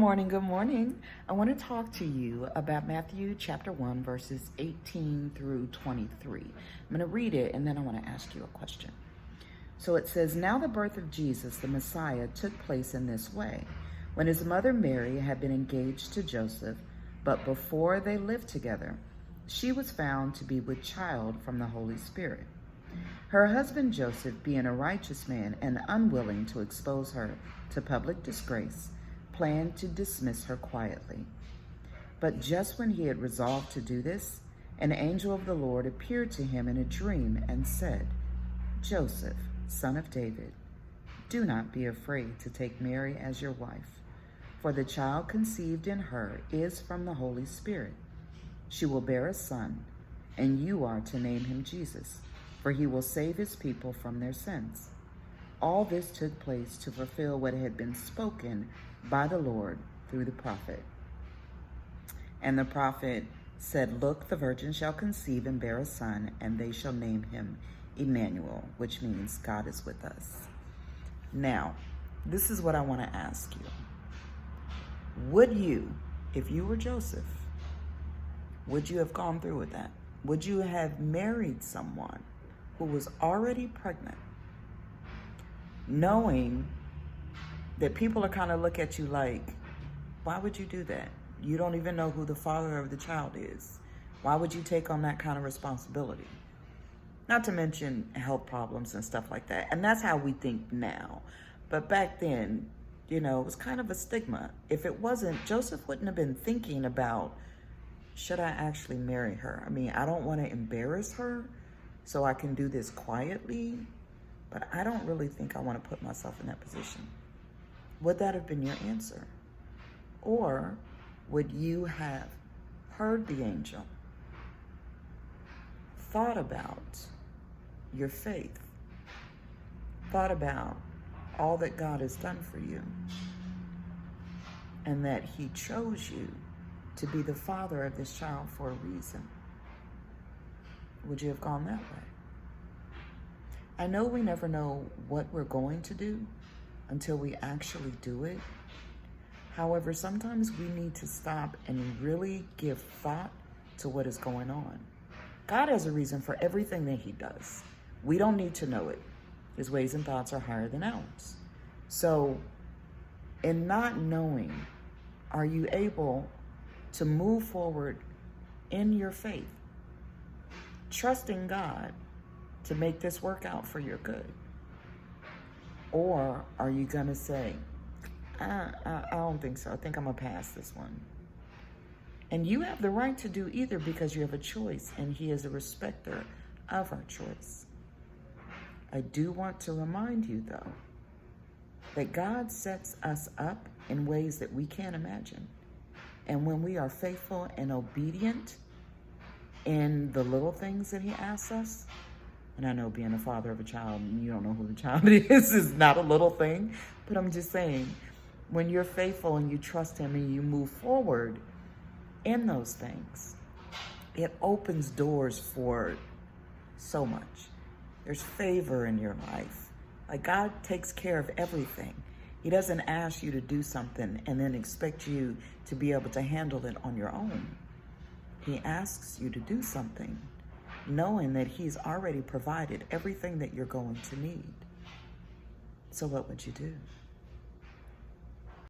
Good morning. I want to talk to you about Matthew chapter 1, verses 18 through 23. I'm going to read it and then I want to ask you a question. So it says, "Now the birth of Jesus, the Messiah, took place in this way. When his mother Mary had been engaged to Joseph, but before they lived together, she was found to be with child from the Holy Spirit. Her husband Joseph, being a righteous man and unwilling to expose her to public disgrace, planned to dismiss her quietly. But just when he had resolved to do this, an angel of the Lord appeared to him in a dream and said, 'Joseph, son of David, do not be afraid to take Mary as your wife, for the child conceived in her is from the Holy Spirit. She will bear a son, and you are to name him Jesus, for he will save his people from their sins.' All this took place to fulfill what had been spoken by the Lord through the prophet. And the prophet said, 'Look, the virgin shall conceive and bear a son, and they shall name him Emmanuel,' which means God is with us." Now, this is what I want to ask you. Would you, if you were Joseph, would you have gone through with that? Would you have married someone who was already pregnant, knowing that people are kind of look at you like, why would you do that? You don't even know who the father of the child is. Why would you take on that kind of responsibility? Not to mention health problems and stuff like that. And that's how we think now. But back then, it was kind of a stigma. If it wasn't, Joseph wouldn't have been thinking about, should I actually marry her? I mean, I don't want to embarrass her, so I can do this quietly, but I don't really think I want to put myself in that position. Would that have been your answer? Or would you have heard the angel, thought about your faith, thought about all that God has done for you, and that he chose you to be the father of this child for a reason? Would you have gone that way? I know we never know what we're going to do until we actually do it. However, sometimes we need to stop and really give thought to what is going on. God has a reason for everything that he does. We don't need to know it. His ways and thoughts are higher than ours. So, in not knowing, are you able to move forward in your faith, trusting God to make this work out for your good? Or are you going to say, I don't think so. I think I'm going to pass this one. And you have the right to do either, because you have a choice, and he is a respecter of our choice. I do want to remind you, though, that God sets us up in ways that we can't imagine. And when we are faithful and obedient in the little things that he asks us, and I know being a father of a child, and you don't know who the child is not a little thing, but I'm just saying, when you're faithful and you trust him and you move forward in those things, it opens doors for so much. There's favor in your life. Like, God takes care of everything. He doesn't ask you to do something and then expect you to be able to handle it on your own. He asks you to do something, knowing that he's already provided everything that you're going to need. So what would you do?